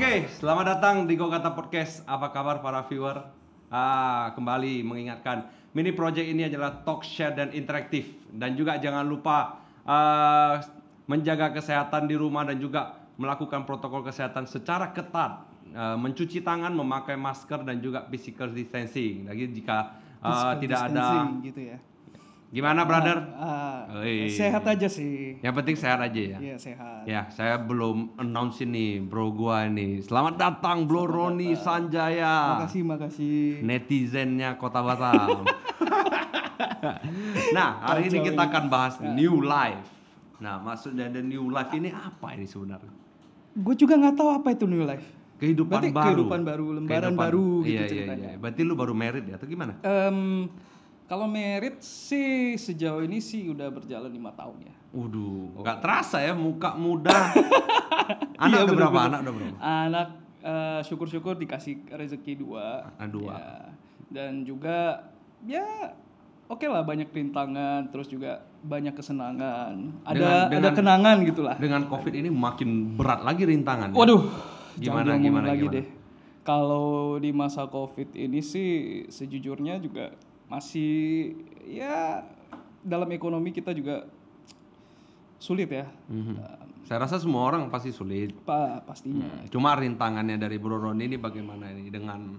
Oke, selamat datang di Gokata Podcast. Apa kabar para viewer? Kembali mengingatkan, mini project ini adalah talk, share, dan interaktif. Dan juga jangan lupa menjaga kesehatan di rumah dan juga melakukan protokol kesehatan secara ketat. Mencuci tangan, memakai masker, dan juga physical distancing. Lagi jika tidak ada... gitu ya. Gimana, brother? Sehat aja sih. Yang penting sehat aja ya. Iya, sehat. Ya, saya belum announce ini bro gua ini. Selamat datang Bro Roni Sanjaya. Makasih. Netizennya Kota Batam. Nah, hari ini kita akan bahas new life. Nah, maksudnya the new life ini apa ini sebenarnya? Gue juga nggak tahu apa itu new life. Kehidupan Berarti baru. kehidupan baru, lembaran baru gitu ceritanya. Iya. Berarti lu baru married ya atau gimana? Kalau merit sih sejauh ini sih udah berjalan 5 tahun ya. Waduh, nggak terasa ya muka muda. Anak udah berapa? Anak syukur-syukur dikasih rezeki 2. Dua. Ya. Dan juga ya oke lah, banyak rintangan, terus juga banyak kesenangan. Ada kenangan gitulah. Dengan COVID ini makin berat lagi rintangan. Waduh, gimana lagi deh. Kalau di masa COVID ini sih sejujurnya juga masih ya dalam ekonomi kita juga sulit ya. Saya rasa semua orang pasti sulit. Pastinya. Cuma rintangannya dari Bro Roni ini bagaimana ini dengan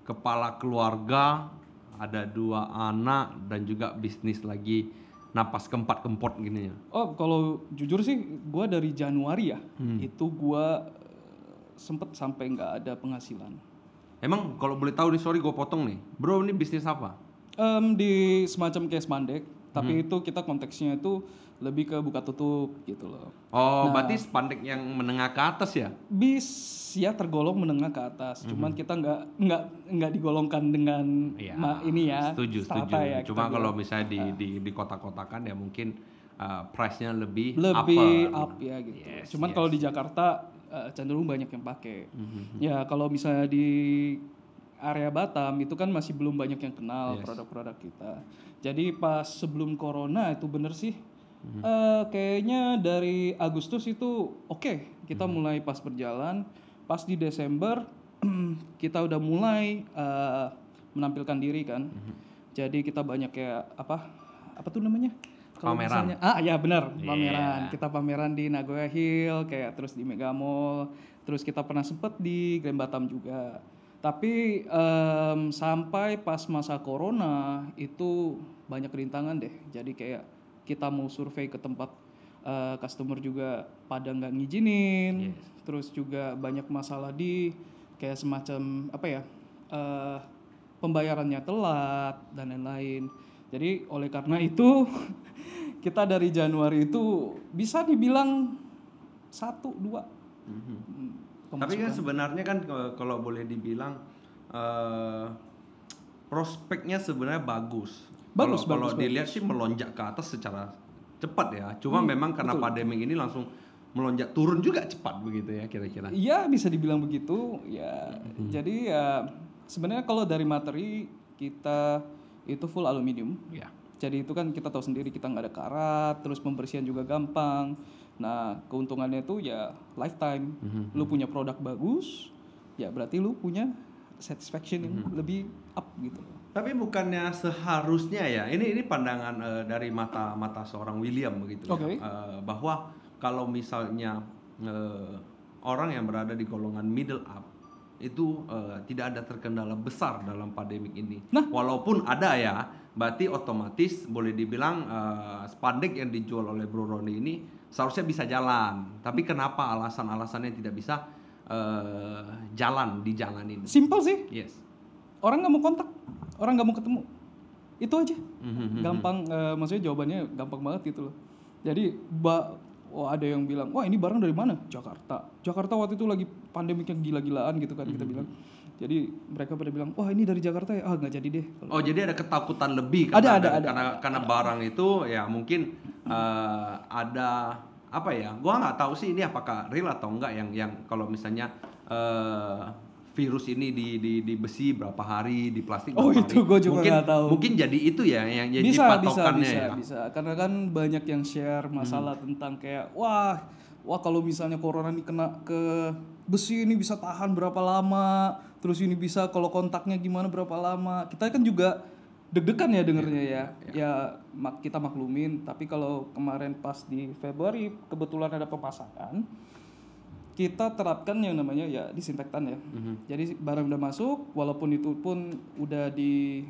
kepala keluarga, ada 2 anak dan juga bisnis lagi napas kempot gini ya. Oh, kalau jujur sih gue dari Januari ya, itu gue sempet sampai nggak ada penghasilan. Emang kalau boleh tahu nih, sorry gue potong nih, bro ini bisnis apa? Di semacam kayak spandek, tapi itu kita konteksnya itu lebih ke buka tutup gitu loh. Oh, berarti spandek yang menengah ke atas ya? Ya tergolong menengah ke atas, cuman kita nggak digolongkan dengan ini ya. Setuju. Ya, cuma kalau misalnya di kota-kotakan ya mungkin price-nya lebih up ya gitu. Cuman kalau di Jakarta cenderung banyak yang pakai. Ya kalau misalnya di area Batam itu kan masih belum banyak yang kenal produk-produk kita. Jadi pas sebelum corona itu bener sih. Kayaknya dari Agustus itu oke, kita mulai pas berjalan. Pas di Desember kita udah mulai menampilkan diri kan. Jadi kita banyak kayak apa tuh namanya? Pameran. Ya benar, pameran. Kita pameran di Nagoya Hill, kayak terus di Mega Mall, terus kita pernah sempet di Grand Batam juga. Tapi sampai pas masa corona itu banyak rintangan deh. Jadi kayak kita mau survei ke tempat customer juga pada nggak ngizinin. Terus juga banyak masalah di kayak semacam pembayarannya telat dan lain-lain. Jadi oleh karena itu kita dari Januari itu bisa dibilang 1-2. Tapi kan sebenarnya kan kalau boleh dibilang prospeknya sebenarnya bagus. Kalau dilihat sih melonjak ke atas secara cepat ya. Cuma memang karena pandemi ini langsung melonjak turun juga cepat begitu ya kira-kira. Iya bisa dibilang begitu ya. Jadi ya sebenarnya kalau dari materi kita itu full aluminium. Jadi itu kan kita tahu sendiri kita nggak ada karat, terus pembersihan juga gampang. Nah keuntungannya itu ya lifetime. Lu punya produk bagus, ya berarti lu punya satisfaction yang lebih up gitu. Tapi bukannya seharusnya ya, ini pandangan dari mata seorang William begitu ya, bahwa kalau misalnya orang yang berada di golongan middle up itu tidak ada terkendala besar dalam pandemik ini. Walaupun ada ya, berarti otomatis boleh dibilang spandek yang dijual oleh Bro Roni ini seharusnya bisa jalan. Tapi kenapa alasan-alasannya tidak bisa dijalanin? Simple sih. Orang nggak mau kontak, orang nggak mau ketemu, itu aja. Gampang, maksudnya jawabannya gampang banget gitu loh. Jadi ada yang bilang, wah ini barang dari mana? Jakarta waktu itu lagi pandemiknya gila-gilaan gitu kan kita bilang. Jadi mereka pada bilang, wah ini dari Jakarta ya, nggak jadi deh. Oh jadi ada ketakutan lebih karena barang itu ya mungkin ada apa ya? Gua nggak tahu sih ini apakah real atau enggak yang kalau misalnya virus ini di besi berapa hari, di plastik berapa hari. Itu gue juga nggak tahu. Mungkin jadi itu ya yang jadi patokannya bisa. Karena kan banyak yang share masalah tentang kayak wah kalau misalnya corona ini kena ke besi ini bisa tahan berapa lama, terus ini bisa kalau kontaknya gimana berapa lama. Kita kan juga deg-degan ya dengernya ya kita maklumin. Tapi kalau kemarin pas di Februari kebetulan ada pemasangan, kita terapkan yang namanya ya disinfektan ya. Jadi barang udah masuk, walaupun itu pun udah di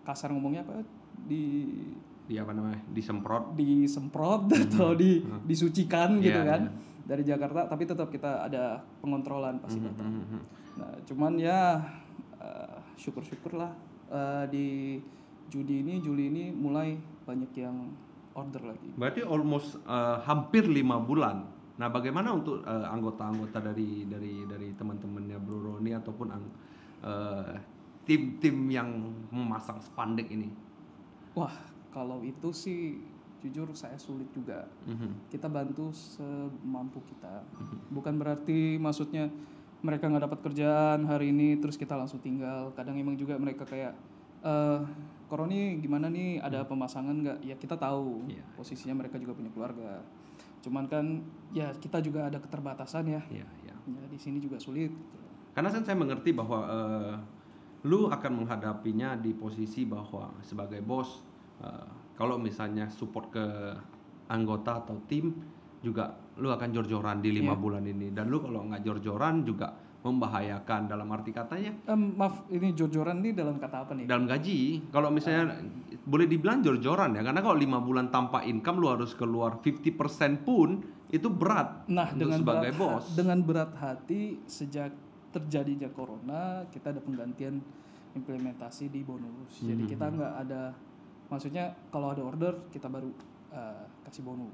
kasar ngomongnya apa? Di apa namanya? Disemprot atau disucikan gitu kan dari Jakarta, tapi tetap kita ada pengontrolan pasti datang. Nah, cuman ya syukur-syukurlah di Juli ini mulai banyak yang order lagi. Berarti almost hampir 5 bulan. Nah, bagaimana untuk anggota-anggota dari teman-temannya Bro Roni ataupun tim-tim yang memasang spanduk ini? Wah, kalau itu sih jujur saya sulit juga. Kita bantu semampu kita. Bukan berarti maksudnya mereka nggak dapat kerjaan hari ini terus kita langsung tinggal. Kadang emang juga mereka kayak Koroni gimana nih, ada pemasangan nggak? Ya kita tahu posisinya mereka juga punya keluarga. Cuman kan ya kita juga ada keterbatasan ya. Ya di sini juga sulit. Karena kan saya mengerti bahwa lu akan menghadapinya di posisi bahwa sebagai bos, kalau misalnya support ke anggota atau tim juga lu akan jor-joran di 5 bulan ini. Dan lu kalau nggak jor-joran juga membahayakan dalam arti katanya. Maaf, ini jor-joran ini dalam kata apa nih? Dalam gaji. Kalau misalnya boleh dibilang jor-joran ya, karena kalau 5 bulan tanpa income lu harus keluar 50% pun itu berat. Nah, sebagai bos. Dengan berat hati sejak terjadinya corona kita ada penggantian implementasi di bonus. Jadi kita nggak ada, maksudnya kalau ada order kita baru kasih bonus.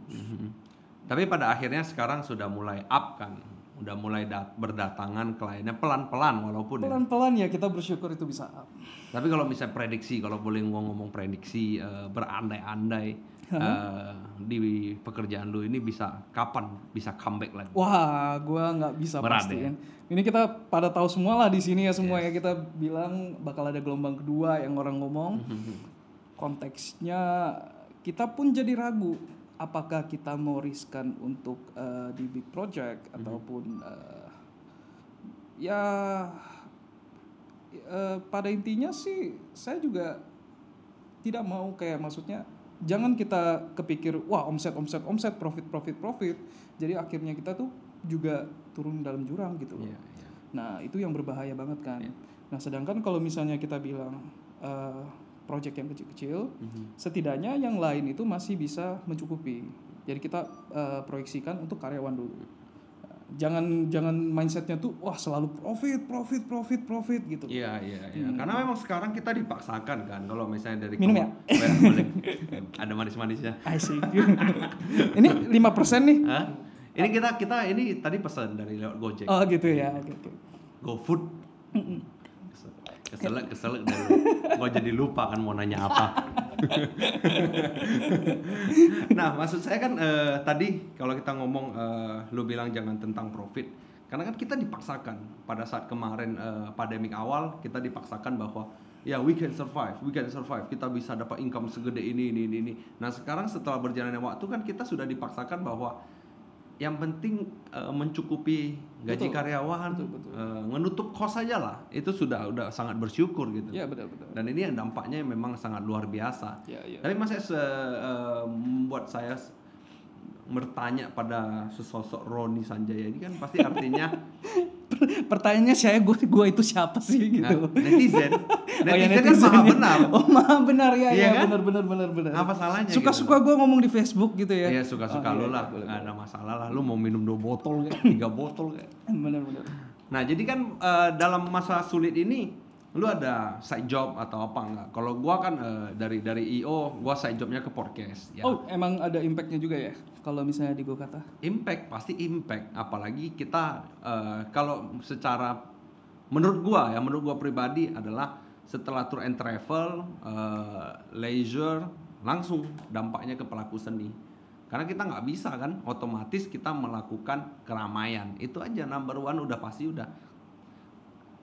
Tapi pada akhirnya sekarang sudah mulai up kan. Udah mulai berdatangan kliennya pelan-pelan walaupun pelan-pelan ya kita bersyukur itu bisa up. Tapi kalau misalnya prediksi, kalau boleh ngomong prediksi berandai-andai di pekerjaan lu ini kapan bisa comeback lagi? Wah, gua nggak bisa pastiin. Ini kita pada tahu semua lah di sini ya semua ya, kita bilang bakal ada gelombang kedua yang orang ngomong. Konteksnya kita pun jadi ragu. Apakah kita mau riskan untuk di big project ataupun pada intinya sih saya juga tidak mau kayak maksudnya jangan kita kepikir wah omset profit jadi akhirnya kita tuh juga turun dalam jurang gitu loh. Nah itu yang berbahaya banget kan. Nah sedangkan kalau misalnya kita bilang project yang kecil-kecil, setidaknya yang lain itu masih bisa mencukupi. Jadi kita proyeksikan untuk karyawan dulu. Jangan mindsetnya tuh wah selalu profit gitu. Iya. Karena memang sekarang kita dipaksakan kan. Kalau misalnya dari minum ya? Boleh. Ada manis-manisnya. I see. Ini 5% nih. Hah? Ini kita ini tadi pesan dari lewat Gojek. Oh gitu ya. Okay. GoFood. Keselak dulu. Gua jadi lupa kan mau nanya apa. Nah, maksud saya kan tadi kalau kita ngomong lu bilang jangan tentang profit. Karena kan kita dipaksakan pada saat kemarin pandemik awal kita dipaksakan bahwa ya we can survive. Kita bisa dapat income segede ini. Nah, sekarang setelah berjalannya waktu kan kita sudah dipaksakan bahwa yang penting mencukupi gaji karyawan, menutup kos saja lah. Itu udah sangat bersyukur gitu. Iya benar. Dan ini dampaknya memang sangat luar biasa. Ya. Tapi membuat saya bertanya pada sesosok Roni Sanjaya ini kan pasti artinya pertanyaannya gue itu siapa sih gitu. Nah, netizen kan maha benar. Oh maha benar ya kan? Benar. Apa salahnya? Suka-suka gitu? Gue ngomong di Facebook gitu ya. Iya suka-suka lu lah, nggak ada masalah lah. Lu mau minum 2 botol kayak 3 botol kayak. Benar. Nah jadi kan dalam masa sulit ini lu ada side job atau apa enggak? Kalau gua kan dari IO gua side jobnya ke podcast ya. Oh emang ada impactnya juga ya kalau misalnya di gua kata? Pasti impact, apalagi kita kalau secara menurut gua pribadi adalah setelah tour and travel, leisure langsung dampaknya ke pelaku seni. Karena kita nggak bisa kan otomatis kita melakukan keramaian, itu aja number one udah pasti udah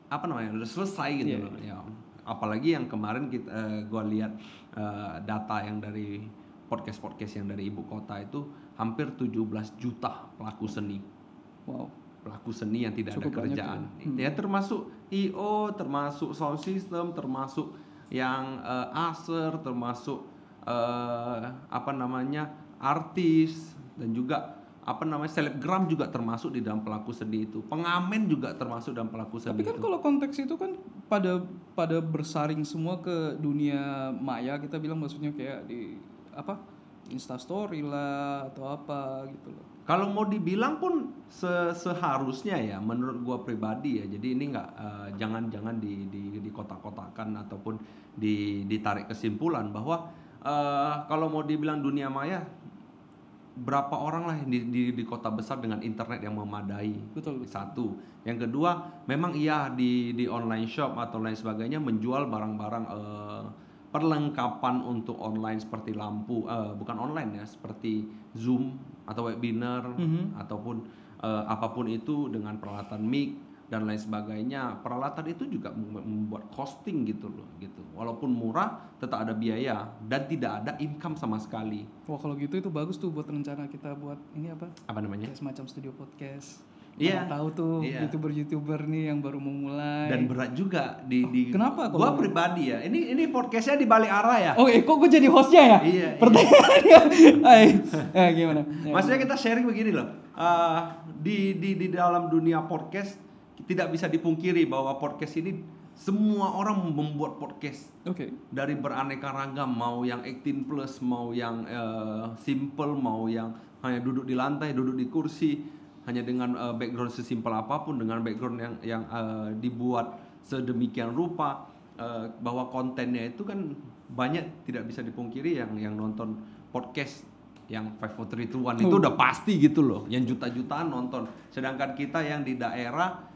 apa namanya udah selesai gitu loh. Ya, apalagi yang kemarin gue lihat data yang dari podcast yang dari ibu kota itu hampir 17 juta pelaku seni. Wow. Pelaku seni yang tidak cukup ada kerjaan. Ya termasuk IO, termasuk sound system, termasuk yang Acer, termasuk apa namanya artis, dan juga apa namanya selebgram juga termasuk di dalam pelaku seni itu. Pengamen juga termasuk dalam pelaku seni. Tapi kan itu. Kalau konteks itu kan pada bersaring semua ke dunia maya, kita bilang maksudnya kayak di apa Instastory lah atau apa gitu loh. Kalau mau dibilang pun seharusnya ya menurut gua pribadi ya. Jadi ini nggak jangan di kotak-kotakan ataupun ditarik kesimpulan bahwa kalau mau dibilang dunia maya, berapa orang lah di kota besar dengan internet yang memadai. Betul. Satu. Yang kedua, memang iya di online shop atau lain sebagainya menjual barang-barang perlengkapan untuk online seperti lampu, bukan online ya, seperti Zoom atau webinar ataupun apapun itu dengan peralatan mic dan lain sebagainya. Peralatan itu juga membuat costing gitu loh, gitu. Walaupun murah, tetap ada biaya dan tidak ada income sama sekali. Wah, kalau gitu itu bagus tuh buat rencana kita buat ini apa? Apa namanya? Kayak semacam studio podcast. Iya. Tahu tuh YouTuber nih yang baru mau mulai. Dan berat juga kenapa? Gua pribadi ya. Ini podcastnya di balik arah ya. Oh, kok gue jadi hostnya ya? Iya. Pertanyaannya, gimana? Maksudnya kita sharing begini loh. Di dalam dunia podcast tidak bisa dipungkiri bahwa podcast ini semua orang membuat podcast. Oke. Dari beraneka ragam, mau yang 18 plus, mau yang simple, mau yang hanya duduk di lantai, duduk di kursi, hanya dengan background sesimpel apapun, dengan background yang dibuat sedemikian rupa, bahwa kontennya itu kan banyak, tidak bisa dipungkiri yang nonton podcast yang 5 4 3 2 1 itu udah pasti gitu loh, yang juta-jutaan nonton. Sedangkan kita yang di daerah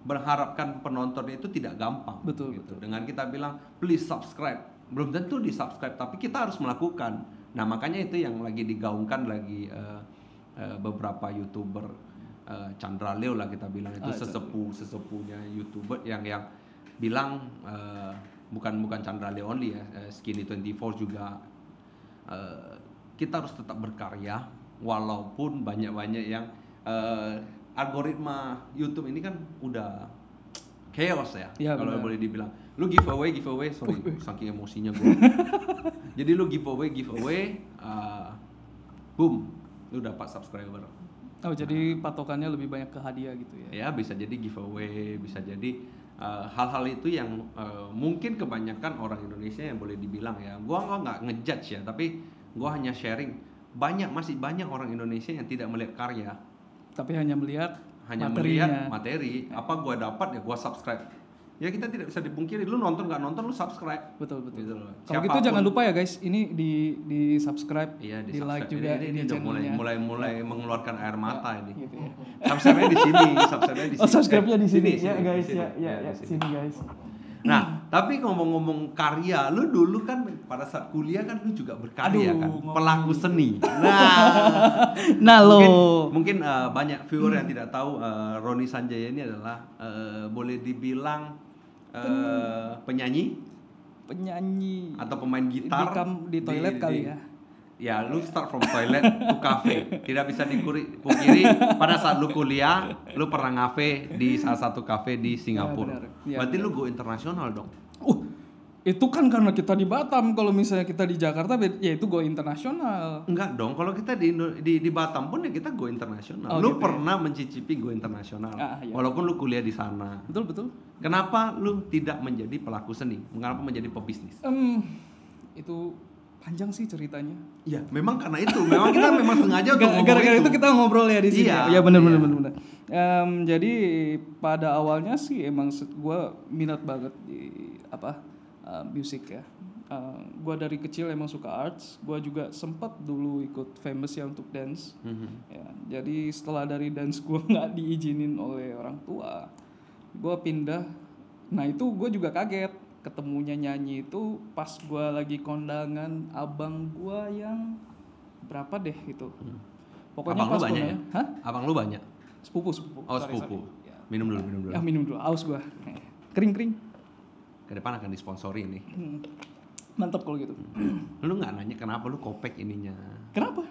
berharapkan penonton itu tidak gampang. Betul. Dengan kita bilang please subscribe, belum tentu di subscribe, tapi kita harus melakukan. Nah makanya itu yang lagi digaungkan lagi beberapa YouTuber, Chandra Leo lah kita bilang, itu sesepuhnya YouTuber yang bilang bukan Chandra Leo only ya, Skinny 24 juga, kita harus tetap berkarya walaupun banyak yang algoritma YouTube ini kan udah chaos ya kalau boleh dibilang. Lu giveaway, sorry saking emosinya gue. Jadi lu giveaway, boom, lu dapat subscriber. Oh, jadi patokannya lebih banyak ke hadiah gitu ya? Ya bisa jadi giveaway, bisa jadi hal-hal itu yang mungkin kebanyakan orang Indonesia yang boleh dibilang ya. Gua nggak ngejudge ya, tapi gua hanya sharing. Masih banyak orang Indonesia yang tidak melihat karya, tapi hanya melihat materi. Apa gua dapat ya gua subscribe. Ya kita tidak bisa dipungkiri, lu nonton nggak nonton lu subscribe. Betul. Gitu. Kalau gitu jangan lupa ya guys, ini di subscribe, di like juga. Ini udah mulai mengeluarkan air mata ini. Gitu ya. Subscribe-nya di sini. Oh, subscribe-nya di sini ya guys, ya sini guys. Nah, tapi ngomong-ngomong karya, lu dulu kan pada saat kuliah kan lu juga berkarya kan, pelaku seni. Nah mungkin banyak viewer yang tidak tahu Roni Sanjaya ini adalah boleh dibilang penyanyi atau pemain gitar di toilet kali ya. Ya, lu start from toilet to cafe. Tidak bisa dipungkiri pada saat lu kuliah, lu pernah ngafe di salah satu cafe di Singapura. Berarti lu go internasional dong. Itu kan karena kita di Batam. Kalau misalnya kita di Jakarta, ya itu go internasional. Enggak dong. Kalau kita di Batam pun ya kita go internasional. Lu gitu pernah mencicipi go internasional, walaupun lu kuliah di sana. Betul. Kenapa lu tidak menjadi pelaku seni? Mengapa menjadi pebisnis? Itu panjang sih ceritanya. Ya, memang karena itu. Memang kita sengaja untuk ngomong gara-gara itu kita ngobrol ya di sini. Iya, benar. Jadi pada awalnya sih emang gue minat banget di musik ya. Gue dari kecil emang suka arts. Gue juga sempat dulu ikut famous ya untuk dance. Ya, jadi setelah dari dance gue nggak diizinin oleh orang tua, gue pindah. Nah itu gue juga kaget. Ketemunya nyanyi itu pas gue lagi kondangan abang gue yang berapa deh itu. Pokoknya abang pas lu banyak ya? Abang lu banyak? Sepupu. Oh, sepupu. Ya, Minum dulu. Ya minum dulu, aus gua. Kering. Ke depan akan disponsori nih. Mantap kalau gitu. Lu nggak nanya kenapa lu kopek ininya? Kenapa?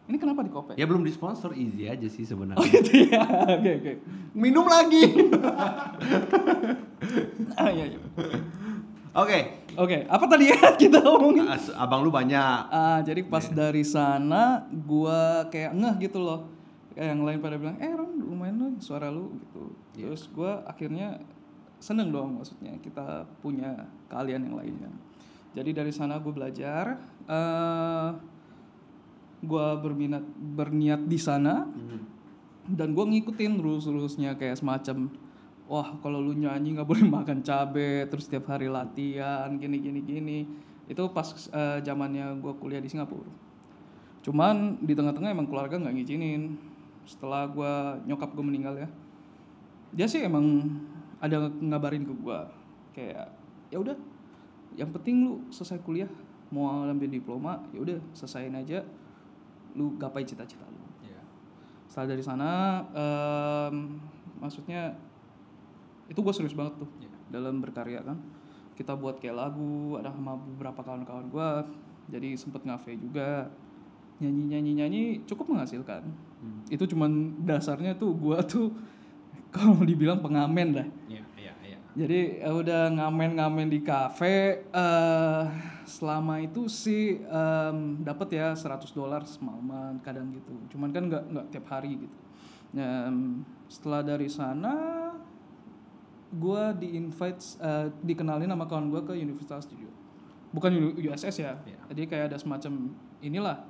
Ini kenapa di kopek? Ya belum disponsor, easy aja sih sebenarnya. Oh gitu ya. Oke. Minum lagi. Iya. Oke. Apa tadi ya kita ngomongin? Abang lu banyak. Jadi pas dari sana gua kayak ngeh gitu loh. Kayak yang lain pada bilang, Ron lumayan loh suara lu gitu. Terus gua akhirnya seneng dong, maksudnya kita punya keahlian yang lainnya. Jadi dari sana gue belajar, gue berniat di sana, dan gue ngikutin rules-rulesnya kayak semacam, wah kalau lu nyanyi nggak boleh makan cabai, terus setiap hari latihan gini. Itu pas zamannya gue kuliah di Singapura. Cuman di tengah-tengah emang keluarga nggak ngizinin. Setelah nyokap gue meninggal ya, dia sih emang ada ngabarin ke gue kayak ya udah, yang penting lu selesai kuliah, mau ambil diploma ya udah selesain aja, lu gapai cita-cita lu. Setelah dari sana maksudnya itu gue serius banget tuh dalam berkarya kan. Kita buat kayak lagu ada sama beberapa kawan-kawan gue, jadi sempet ngafe juga, nyanyi cukup menghasilkan. Itu cuman dasarnya tuh gue tuh kalau dibilang pengamen lah. Jadi udah ngamen di kafe, selama itu sih dapat ya $100 semalaman kadang gitu. Cuman kan nggak tiap hari gitu. Setelah dari sana gue dikenalin sama kawan gue ke Universal Studio. Bukan USS ya. Jadi kayak ada semacam inilah.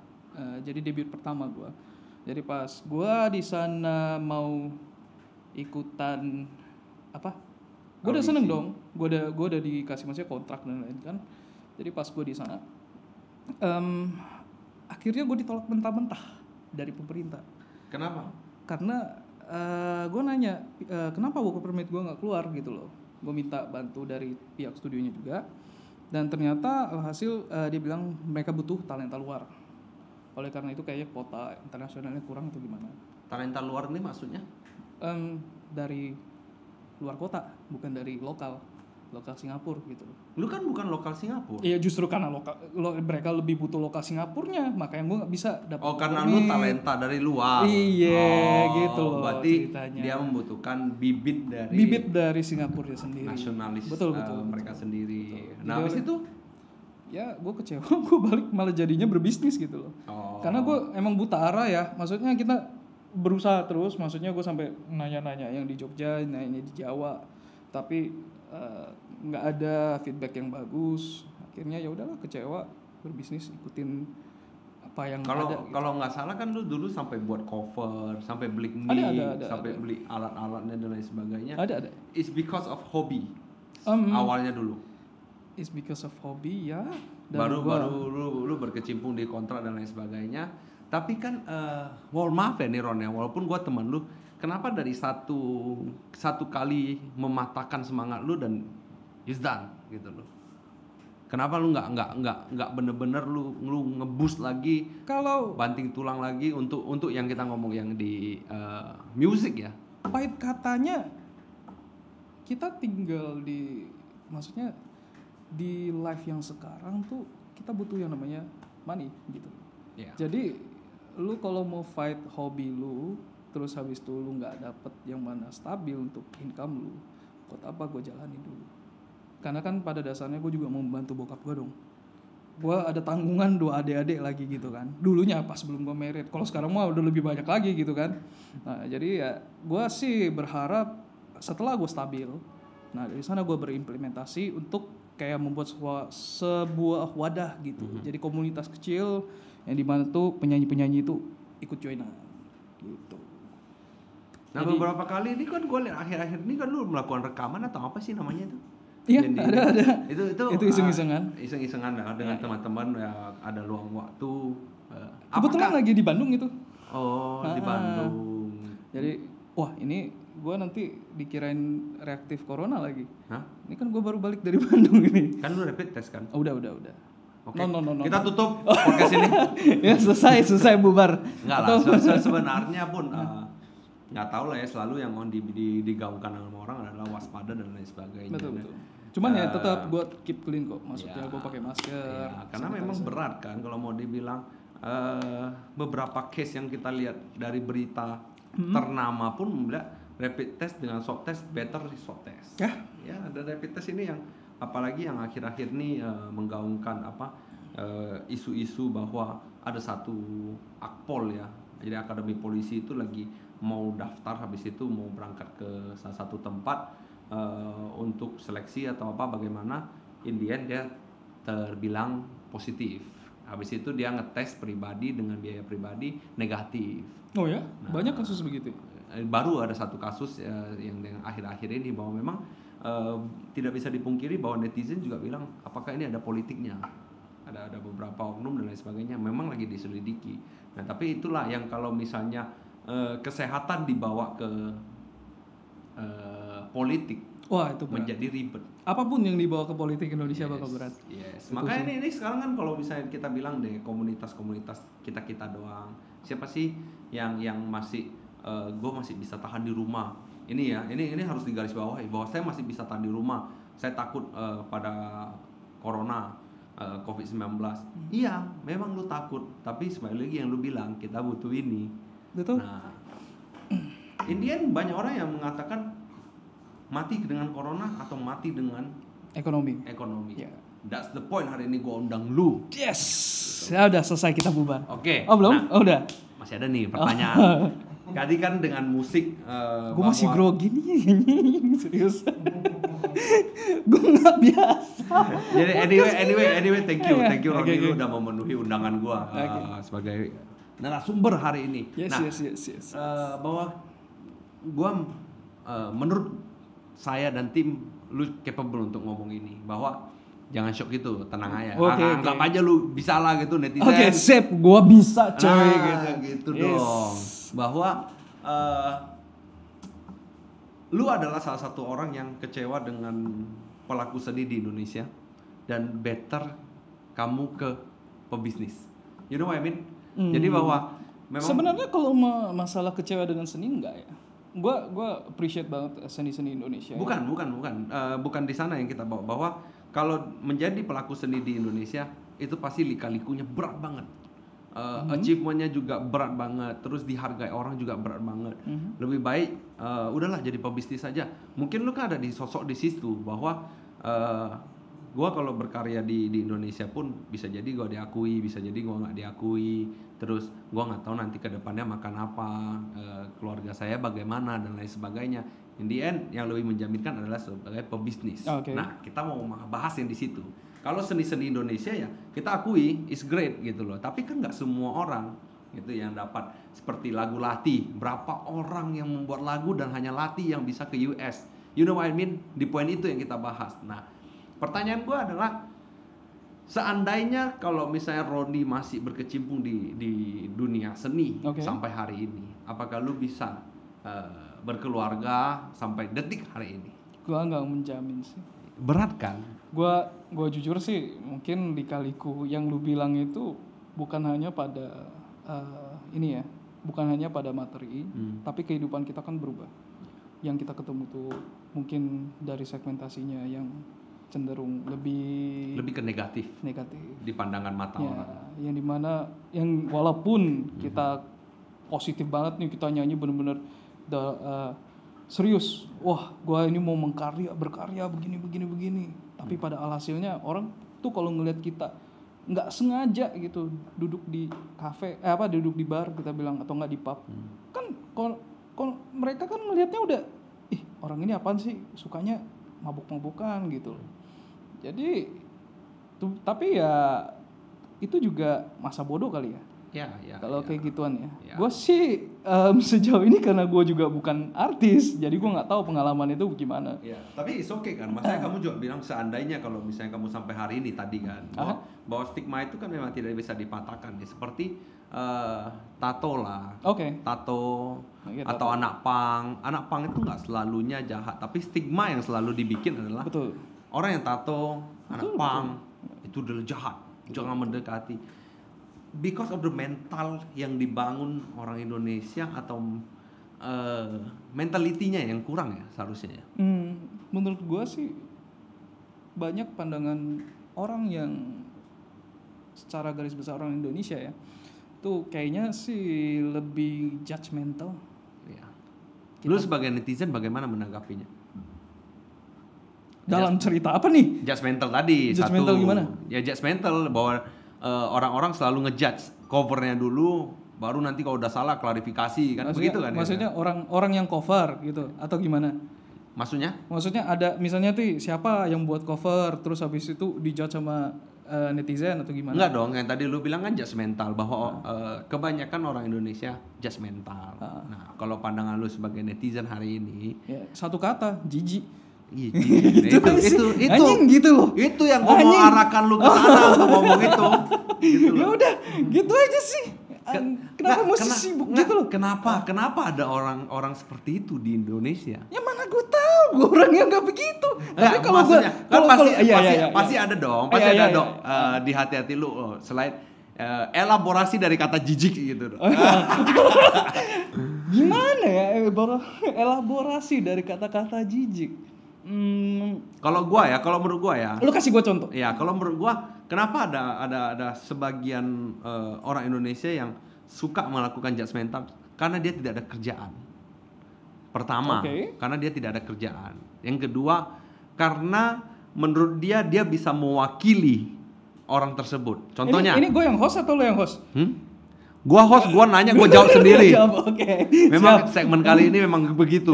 Jadi debut pertama gue. Jadi pas gue di sana mau ikutan gue udah seneng dong, gue udah dikasih maksudnya kontrak dan lain kan. Jadi pas gue di sana, akhirnya gue ditolak mentah-mentah dari pemerintah. Kenapa? Karena gue nanya kenapa work permit gue nggak keluar gitu loh. Gue minta bantu dari pihak studionya juga, dan ternyata alhasil dia bilang mereka butuh talenta luar. Oleh karena itu kayaknya kuota internasionalnya kurang atau gimana. Talenta luar ini maksudnya? Dari luar kota, bukan dari lokal Singapura gitu. Lu kan bukan lokal Singapura. Iya, justru karena mereka lebih butuh lokal Singapurnya, makanya gue nggak bisa dapat. Oh, karena lu talenta dari luar. Iya, gitu loh. Berarti ceritanya. Dia membutuhkan bibit dari Singapura sendiri. Nasionalis. Betul. Mereka sendiri. Betul. Nah, habis itu ya gue kecewa, gue balik malah jadinya berbisnis gitu loh. Karena gue emang buta arah ya, maksudnya kita berusaha terus, maksudnya gue sampai nanya-nanya yang di Jogja, nanya di Jawa, tapi nggak ada feedback yang bagus. Akhirnya ya udahlah, kecewa, berbisnis ikutin apa yang ada. Kalau nggak salah kan lu dulu sampai buat cover, sampai beli mic, sampai beli alat-alatnya dan lain sebagainya. Ada. It's because of hobby. Awalnya dulu. It's because of hobby ya. Baru lu berkecimpung di kontrak dan lain sebagainya. Tapi kan, maaf ya nih Ron ya, walaupun gue teman lu, kenapa dari satu kali mematahkan semangat lu dan it's done gitu loh? Kenapa lu nggak bener-bener lu ngeboost lagi, kalau banting tulang lagi untuk yang kita ngomong yang di music ya? Pahit katanya kita tinggal maksudnya di life yang sekarang tuh kita butuh yang namanya money gitu. Jadi lu kalau mau fight hobi lu, terus habis itu lu nggak dapet yang mana stabil untuk income lu, buat apa gue jalanin dulu? Karena kan pada dasarnya gue juga mau membantu bokap gue dong. Gue ada tanggungan 2 adik-adik lagi gitu kan. Dulunya pas sebelum gue married, kalau sekarang mah udah lebih banyak lagi gitu kan. Nah jadi ya gue sih berharap setelah gue stabil, nah dari sana gue berimplementasi untuk kayak membuat sebuah wadah gitu. Jadi komunitas kecil yang dimana tuh penyanyi-penyanyi itu ikut joinan gitu. Nah, jadi, beberapa kali ini kan gue lihat akhir-akhir ini kan lu melakukan rekaman atau apa sih namanya itu? Iya, ada. Itu iseng-isengan. Iseng-isengan dengan teman-teman ya, ada luang waktu. Kebetulan lagi di Bandung itu. Oh, di Bandung. Jadi, wah ini gue nanti dikirain reaktif corona lagi. Hah? Ini kan gue baru balik dari Bandung ini. Kan lu rapid test kan? Udah. Okay. No. Kita tutup podcast ini. Ya selesai bubar. Enggak lah. Sebenarnya pun nggak tahu lah ya, selalu yang digaungkan sama orang adalah waspada dan lain sebagainya. Betul. Cuman ya tetap gue keep clean kok, maksudnya gue pakai masker. Karena memang berat kan kalau mau dibilang beberapa case yang kita lihat dari berita ternama pun rapid test dengan swab test better di swab test. Ya, ada rapid test ini yang apalagi yang akhir-akhir ini menggaungkan isu-isu bahwa ada satu akpol ya. Jadi akademi polisi itu lagi mau daftar, habis itu mau berangkat ke salah satu tempat untuk seleksi atau bagaimana, in the end dia terbilang positif. Habis itu dia ngetes pribadi dengan biaya pribadi negatif. Oh ya? Banyak kasus begitu? Baru ada satu kasus yang akhir-akhir ini bahwa memang tidak bisa dipungkiri bahwa netizen juga bilang apakah ini ada politiknya. Ada beberapa oknum dan lain sebagainya, memang lagi diselidiki. Nah, tapi itulah yang kalau misalnya kesehatan dibawa ke politik, wah itu berat. Menjadi ribet. Apapun yang dibawa ke politik Indonesia bakal berat. Makanya ini sekarang kan kalau misalnya kita bilang deh komunitas-komunitas kita doang. Siapa sih yang masih gue masih bisa tahan di rumah? Ini ya, ini harus digarisbawahi bahwa saya masih bisa tahan di rumah. Saya takut pada corona, COVID-19. Iya, memang lu takut, tapi sekali lagi yang lu bilang kita butuh ini. Betul. Nah, Indian banyak orang yang mengatakan mati dengan corona atau mati dengan ekonomi. Yeah. That's the point hari ini gua undang lu. Yes. Ya udah selesai kita bubar. Oke. Oh belum? Nah, udah. Masih ada nih pertanyaan. Tadi kan dengan musik gue masih grogi nih. Serius. Gue nggak biasa. Jadi anyway thank you Roni, lu udah memenuhi undangan gua sebagai narasumber hari ini. Yes. Bahwa gua menurut saya dan tim lu capable untuk ngomong ini, bahwa jangan shock gitu, tenang aja. Anggap aja lu bisa lah gitu netizen. Oke, sip, gua bisa coy gitu dong. Bahwa lu adalah salah satu orang yang kecewa dengan pelaku seni di Indonesia dan better kamu ke pebisnis. You know what I mean? Jadi bahwa memang sebenarnya kalau masalah kecewa dengan seni enggak ya. Gua appreciate banget seni-seni Indonesia. Bukan di sana yang kita bawa, bahwa kalau menjadi pelaku seni di Indonesia itu pasti lika-likunya berat banget. Achievement-nya juga berat banget, terus dihargai orang juga berat banget. Lebih baik udahlah jadi pebisnis saja. Mungkin lu kan ada di sosok di situ bahwa gua kalau berkarya di Indonesia pun bisa jadi gua diakui, bisa jadi gua nggak diakui. Terus gua nggak tahu nanti ke depannya makan apa, keluarga saya bagaimana dan lain sebagainya. In the end yang lebih menjaminkan adalah sebagai pebisnis. Okay. Nah, kita mau bahas yang di situ. Kalau seni-seni Indonesia ya kita akui is great gitu loh. Tapi kan nggak semua orang gitu yang dapat seperti lagu Lati. Berapa orang yang membuat lagu dan hanya Lati yang bisa ke US. You know what I mean? Di poin itu yang kita bahas. Nah, pertanyaan gue adalah seandainya kalau misalnya Roni masih berkecimpung di dunia seni sampai hari ini, apakah lu bisa berkeluarga sampai detik hari ini? Gue nggak menjamin sih. Berat kan? Gue jujur sih, mungkin lika-liku yang lu bilang itu bukan hanya pada ini ya, bukan hanya pada materi, tapi kehidupan kita kan berubah. Yang kita ketemu tuh mungkin dari segmentasinya yang cenderung lebih ke negatif di pandangan mata orang. Yang dimana yang walaupun kita positif banget nih, kita nyanyi bener-bener serius, wah gua ini mau berkarya begini, tapi pada alhasilnya orang tuh kalau ngelihat kita nggak sengaja gitu duduk di kafe duduk di bar kita bilang, atau nggak di pub, kan kalau mereka kan ngelihatnya udah orang ini apaan sih, sukanya mabuk-mabukan gitu. Jadi tapi ya itu juga masa bodoh kali ya. Kalau kayak gituan ya. Gue sih sejauh ini karena gue juga bukan artis, jadi gue nggak tahu pengalaman itu gimana. Tapi it's okay kan. Maksudnya kamu juga bilang seandainya kalau misalnya kamu sampai hari ini tadi kan, bahwa stigma itu kan memang tidak bisa dipatahkan. Ya, seperti tato lah. Tato atau anak pang itu nggak selalunya jahat, tapi stigma yang selalu dibikin adalah orang yang tato anak pang itu adalah jahat, jangan mendekati. Because of the mental yang dibangun orang Indonesia atau mentalitinya yang kurang ya seharusnya ya. Menurut gue sih banyak pandangan orang yang secara garis besar orang Indonesia ya, tuh kayaknya sih lebih judgmental. Ya. Lu sebagai netizen bagaimana menanggapinya? Dalam cerita apa nih? Judgmental tadi. Judgmental gimana? Ya judgmental bahwa orang-orang selalu ngejudge covernya dulu, baru nanti kalau udah salah klarifikasi kan, begitu kan? Maksudnya ya? orang yang cover gitu atau gimana? Maksudnya ada misalnya tuh siapa yang buat cover terus habis itu dijudge sama netizen atau gimana? Enggak dong, yang tadi lu bilang kan judgmental bahwa kebanyakan orang Indonesia judgmental. Nah, kalau pandangan lu sebagai netizen hari ini, ya, satu kata, jijik. Gitu itu anjing gitu loh. Itu yang gua mau arahkan lu ke sana untuk ngomong itu. Gitu ya udah, gitu aja sih. Kenapa mesti sibuk gitu loh? Kenapa ada orang seperti itu di Indonesia? Ya mana gue tahu, gue orangnya nggak begitu. Tapi kalau maksudnya pasti iya. ada dong, pasti ada dong. Di hati-hati lu selain elaborasi dari kata jijik gitu. Gimana ya elaborasi dari kata-kata jijik? Kalau menurut gua ya. Lu kasih gua contoh. Ya, kalau menurut gua kenapa ada sebagian orang Indonesia yang suka melakukan judgmental karena dia tidak ada kerjaan. Pertama, karena dia tidak ada kerjaan. Yang kedua, karena menurut dia bisa mewakili orang tersebut. Contohnya. Ini gue yang host atau lu yang host? Gua host, gua nanya, gua jawab sendiri. Memang siap. segmen kali ini memang begitu.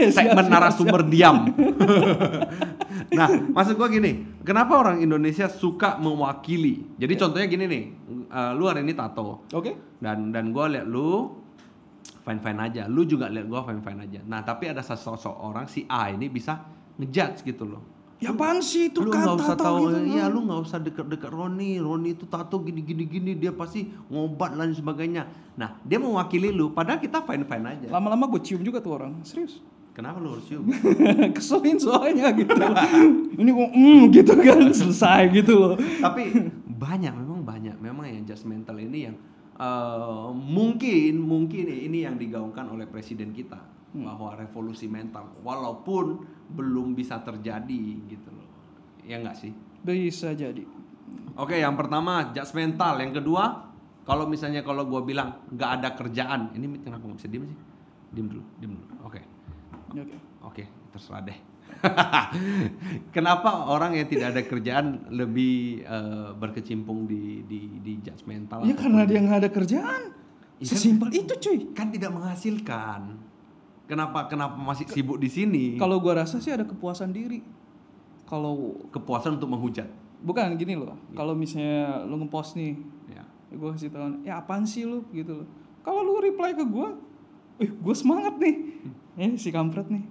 Segmen narasumber diam. Nah, maksud gua gini, kenapa orang Indonesia suka mewakili? Jadi contohnya gini nih, lu hari ini tato. Dan gua lihat lu fine aja, lu juga lihat gua fine aja. Nah, tapi ada sosok orang si A ini bisa ngejudge gitu loh. Ya apaan sih itu lu kata nggak usah tahu gitu, ya lu nggak usah deket Roni itu tato gini dia pasti ngobat dan sebagainya. Nah dia mewakili lu padahal kita fine aja. Lama-lama gue cium juga tuh orang, serius. Kenapa lu harus cium? Keselin soalnya gitu. Ini kok gitu kan selesai gitu loh. Tapi memang yang judgmental ini yang mungkin ini yang digaungkan oleh presiden kita. Bahwa revolusi mental walaupun belum bisa terjadi gitu loh. Ya enggak sih? Bisa jadi. Oke, yang pertama judgmental, yang kedua kalau gue bilang nggak ada kerjaan, ini kenapa nggak bisa diem sih? Diem dulu. Oke, terserah deh. Kenapa orang yang tidak ada kerjaan lebih berkecimpung di judgmental? Ya karena dia nggak ada kerjaan. Sesimpel itu cuy. Kan tidak menghasilkan. Kenapa masih sibuk di sini? Kalau gua rasa sih ada kepuasan diri. Kalau kepuasan untuk menghujat. Bukan gini loh. Kalau misalnya lu ngepost nih, gua kasih tahu, ya apaan sih lu gitu loh. Kalau lu reply ke gua, gua semangat nih. Si kampret nih.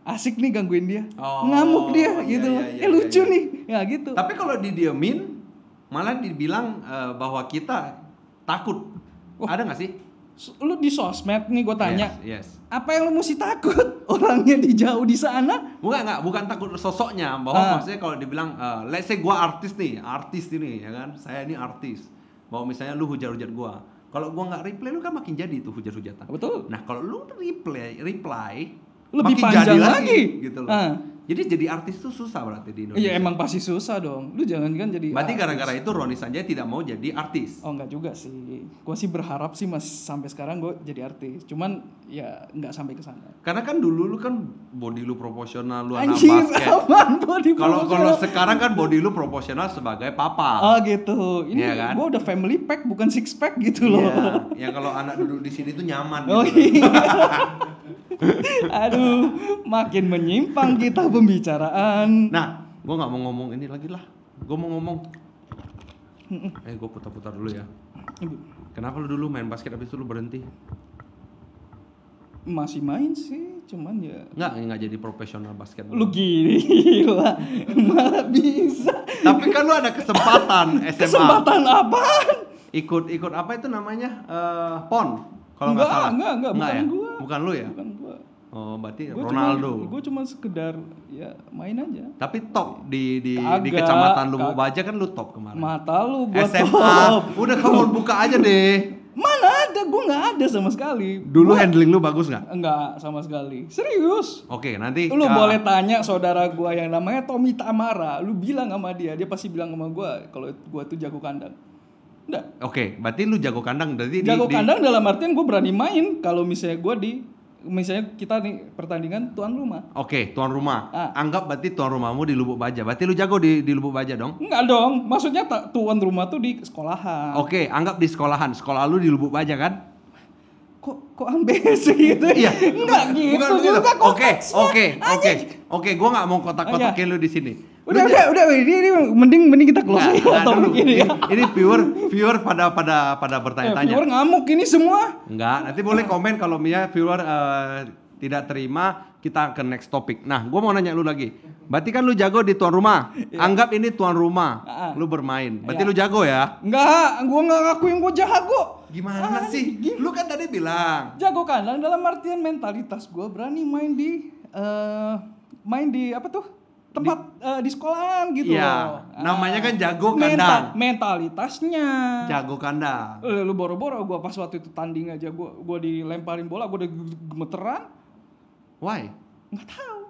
Asik nih gangguin dia. Ngamuk dia gitu loh. Lucu nih. Ya gitu. Tapi kalau didiemin malah dibilang bahwa kita takut. Ada enggak sih? Lu di sosmed nih gue tanya, yes. Apa yang lu mesti takut? Orangnya di jauh di sana? Bukan takut sosoknya, bahwa maksudnya kalau dibilang, let's say gue artis ini, ya kan, saya ini artis, bahwa misalnya lu hujat-hujat gue, kalau gue nggak reply lu kan makin jadi tuh hujat-hujatan. Betul. Nah kalau lu reply lebih makin panjang jadi lagi gitu loh. Jadi artis tuh susah berarti di Indonesia. Iya emang pasti susah dong. Lu jangan kan jadi berarti artis. Gara-gara itu Roni Sanjaya tidak mau jadi artis. Oh enggak juga sih. Gua sih berharap sih sampai sekarang gue jadi artis. Cuman ya enggak sampai ke sana. Karena kan dulu lu kan body lu proporsional, lu anak basket. Kalau sekarang kan body lu proporsional sebagai papa. Oh gitu. Ini ya kan? Gua udah family pack bukan six pack gitu loh. Iya. Ya kalau anak duduk di sini tuh nyaman gitu. Oh iya. Aduh, makin menyimpang kita pembicaraan. Nah, gue nggak mau ngomong ini lagi lah. Gue mau ngomong. Gue putar-putar dulu ya. Kenapa lu dulu main basket habis itu lu berhenti? Masih main sih, cuman ya. Nggak jadi profesional basket. Lu gila, malah bisa. Tapi kan lu ada kesempatan SMA. Kesempatan apaan? Ikut apa itu namanya? PON. Kalau nggak salah. Enggak, bukan ya? Gua. Bukan lu ya? Bukan gua. Oh, berarti Ronaldo. Gue cuma sekedar ya main aja. Tapi top di kecamatan Lumuk Baja kan lu top kemarin. Mata lu gua SMA. top. Udah kamu buka aja deh. Mana ada? gue nggak ada sama sekali. Dulu handling lu bagus nggak? Enggak sama sekali. Serius. Oke, nanti lu boleh tanya saudara gue yang namanya Tommy Tamara. Lu bilang sama dia pasti bilang sama gue kalau gue tuh jago kandang. Enggak. Oke, berarti lu jago kandang. Berarti jago kandang dalam artian gue berani main kalau misalnya misalnya kita nih pertandingan tuan rumah. Oke, tuan rumah. Anggap berarti tuan rumahmu di Lubuk Baja. Berarti lu jago di Lubuk Baja dong? Enggak dong. Maksudnya tuan rumah tuh di sekolahan. Oke, anggap di sekolahan. Sekolah lu di Lubuk Baja kan? Kok ambes gitu? Iya. Enggak gitu. Bukan juga. Oke. Gua enggak mau kotak-kotakin lu di sini. Udah. Ini mending kita close dulu. Ini viewer pada bertanya-tanya. Viewer ngamuk ini semua. Enggak, nanti boleh komen kalau viewer tidak terima, kita ke next topik. Nah, gua mau nanya lu lagi. Berarti kan lu jago di tuan rumah. Anggap ini tuan rumah. Lu bermain. Berarti lu jago ya? Enggak, gua enggak ngakuin gua jago. Gimana sih? Lu kan tadi bilang jago kandang dalam artian mentalitas gua berani main di apa tuh? Tempat di sekolahan gitu loh. Namanya kan jago kandang. Mentalitasnya. Jago kandang. Lu boro-boro gua pas waktu itu tanding aja gua dilemparin bola, gua udah gemeteran. Why? Enggak tahu.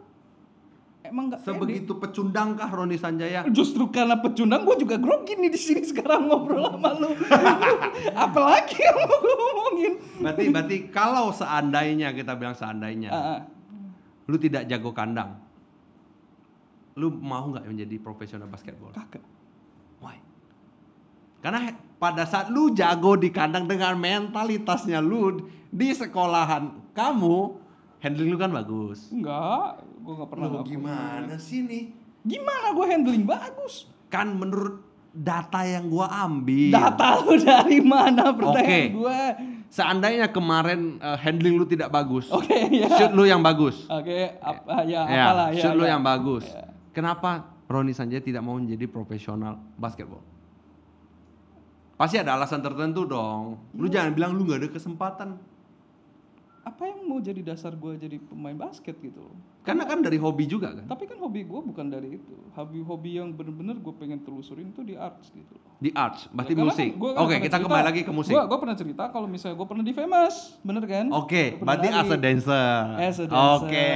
Emang enggak sebegitu pecundang kah Roni Sanjaya? Justru karena pecundang gua juga grogi nih di sini sekarang ngobrol sama lu. Apalagi yang mau gua ngomongin. Berarti kalau seandainya kita bilang lu tidak jago kandang. Lu mau nggak menjadi profesional basketball? Kagak. Why? Karena pada saat lu jago di kandang dengan mentalitasnya lu di sekolahan kamu, handling lu kan bagus. Enggak, gua nggak pernah. Lu gimana sih nih? Gimana gua handling bagus? Kan menurut data yang gua ambil. Data lu dari mana pertanyaan gua? Seandainya kemarin handling lu tidak bagus. Ya. Shoot lu yang bagus. Apalah ya. Shoot lu yang bagus. Ya. Kenapa Roni Sanjaya tidak mau menjadi profesional basketball? Pasti ada alasan tertentu dong. Lu jangan bilang lu gak ada kesempatan. Apa yang mau jadi dasar gue jadi pemain basket gitu? Karena kan dari hobi juga kan? Tapi kan hobi gue bukan dari itu. Hobi yang bener-bener gue pengen telusurin itu di arts gitu. Di arts? Berarti musik? Oke, kita kembali lagi ke musik. Gue pernah cerita kalau misalnya gue pernah di Famous. Bener kan? Oke, berarti as a dancer. Oke,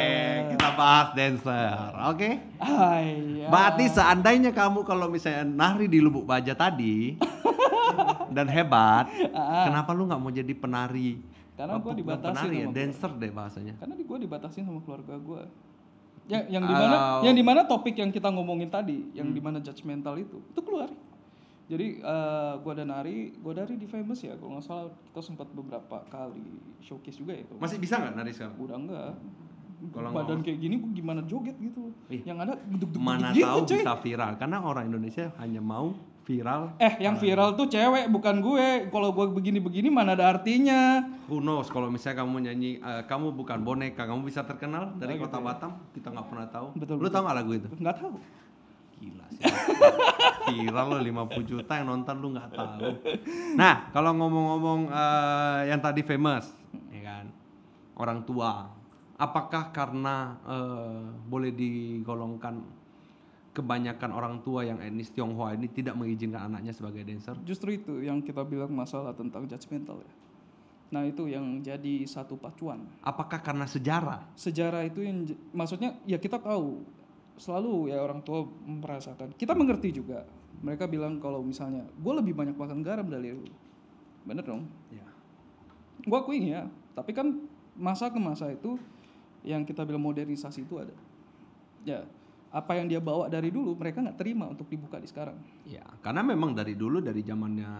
kita bahas dancer. Oke? Berarti seandainya kamu kalau misalnya nari di Lubuk Baja tadi dan hebat, kenapa lu gak mau jadi penari? Karena gue dibatasin penari sama dancer deh bahasanya. Karena gue dibatasin sama keluarga gue. Yang dimana topik yang kita ngomongin tadi, yang dimana judgmental itu keluar. Jadi gue dari di Famous ya, kalau nggak salah kita sempat beberapa kali showcase juga itu. Masih bisa nggak nari sekarang? Udah enggak. Badan kayak gini gue gimana joget gitu. Yang ada geduk-geduk mana gitu, tahu bisa viral, karena orang Indonesia hanya mau viral. Yang viral tuh cewek bukan gue. Kalau gue begini-begini mana ada artinya. Who knows, kalau misalnya kamu nyanyi kamu bukan boneka, kamu bisa terkenal dari kota Batam, kita nggak pernah tahu. Lu tahu nggak lagu itu? Nggak tahu. Gila sih. Viral lo 50 juta yang nonton lu nggak tahu. Nah, kalau ngomong-ngomong yang tadi Famous, ya kan, orang tua. Apakah karena boleh digolongkan kebanyakan orang tua yang etnis Tionghoa ini tidak mengizinkan anaknya sebagai dancer? Justru itu yang kita bilang masalah tentang judgmental ya. Nah itu yang jadi satu pacuan. Apakah karena sejarah? Sejarah itu yang maksudnya ya kita tahu selalu ya orang tua merasakan. Kita mengerti juga. Mereka bilang kalau misalnya gue lebih banyak makan garam dari lu. Bener dong? Ya. Gue akuin ya. Tapi kan masa ke masa itu yang kita bilang modernisasi itu ada. Ya. Apa yang dia bawa dari dulu mereka nggak terima untuk dibuka di sekarang. Ya, karena memang dari dulu dari zamannya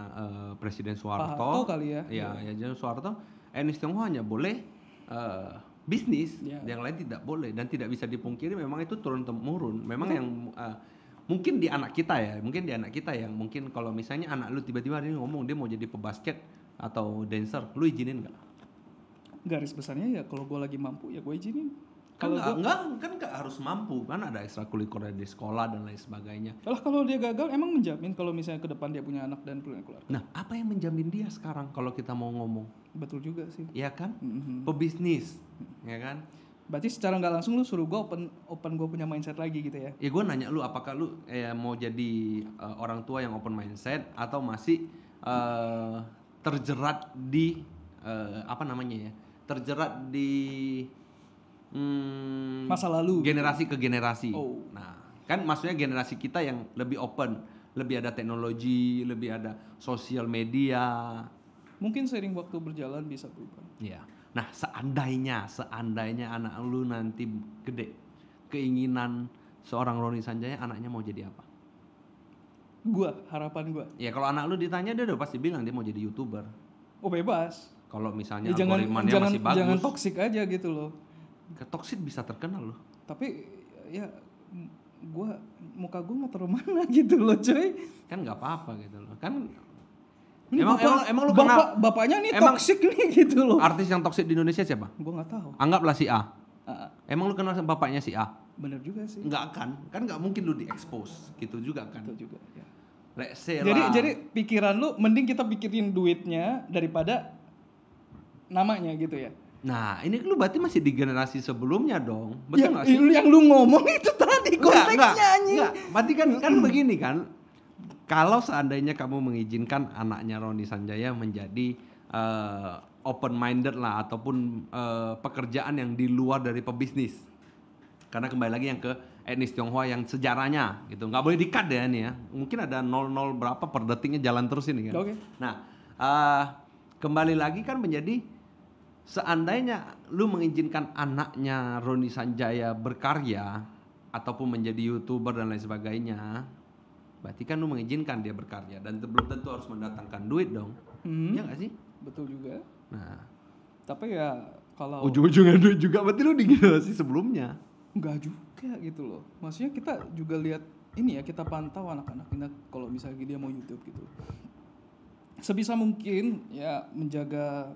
Presiden Soeharto. Pak Harto kali ya. Ya zaman Soeharto, etnis Tionghoa hanya boleh bisnis, yang lain tidak boleh dan tidak bisa dipungkiri memang itu turun temurun. Memang yang mungkin di anak kita yang mungkin kalau misalnya anak lu tiba-tiba hari ini ngomong dia mau jadi pebasket atau dancer, lu izinin nggak? Garis besarnya ya kalau gue lagi mampu ya gue izinin. Kan nggak harus mampu, kan ada ekstrakurikuler di sekolah dan lain sebagainya. Kalau dia gagal emang menjamin kalau misalnya ke depan dia punya anak dan punya keluarga. Nah, apa yang menjamin dia sekarang kalau kita mau ngomong? Betul juga sih. Iya kan? Pebisnis, ya kan? Berarti secara nggak langsung lu suruh gue open gue punya mindset lagi gitu ya? Ya gue nanya lu, apakah lu mau jadi orang tua yang open mindset atau masih terjerat di apa namanya ya, terjerat di masa lalu, generasi ke generasi. Nah, kan maksudnya generasi kita yang lebih open, lebih ada teknologi, lebih ada sosial media. Mungkin seiring waktu berjalan bisa berubah. Iya. Nah, seandainya anak lu nanti gede, keinginan seorang Roni Sanjaya anaknya mau jadi apa? Harapan gua. Ya kalau anak lu ditanya dia udah pasti bilang dia mau jadi YouTuber. Oh, bebas. Kalau misalnya algoritmanya masih bagus. Jangan toksik aja gitu loh. Toksik bisa terkenal loh. Tapi ya muka gua nggak taruh mana gitu loh, coy. Kan nggak apa-apa gitu loh. Kan ini emang lu kenal bapaknya nih toksik nih gitu loh. Artis yang toksik di Indonesia siapa? Gua nggak tahu. Anggaplah si A. Emang lu kenal bapaknya si A? Bener juga sih. Enggak kan nggak mungkin lu di-expose gitu juga kan. Itu juga ya. Jadi pikiran lu mending kita pikirin duitnya daripada namanya gitu ya. Nah, ini lu berarti masih di generasi sebelumnya dong. Betul enggak sih? Yang lu ngomong itu tadi konteksnya anjing. Enggak. Berarti kan begini kan. Kalau seandainya kamu mengizinkan anaknya Roni Sanjaya menjadi open minded lah ataupun pekerjaan yang di luar dari pebisnis. Karena kembali lagi yang ke etnis Tionghoa yang sejarahnya gitu. Nggak boleh di-cut ya nih ya. Mungkin ada 00 berapa per detiknya jalan terus ini kan. Okay. Nah, kembali lagi kan menjadi seandainya lu mengizinkan anaknya Roni Sanjaya berkarya ataupun menjadi YouTuber dan lain sebagainya, berarti kan lu mengizinkan dia berkarya dan belum tentu harus mendatangkan duit dong. Iya nggak sih? Betul juga. Nah, tapi ya kalau ujung-ujungnya duit juga berarti lu di generasi sebelumnya. Enggak juga gitu loh. Maksudnya kita juga lihat ini ya, kita pantau anak-anak kita kalau misalnya dia mau YouTube gitu. Sebisa mungkin ya menjaga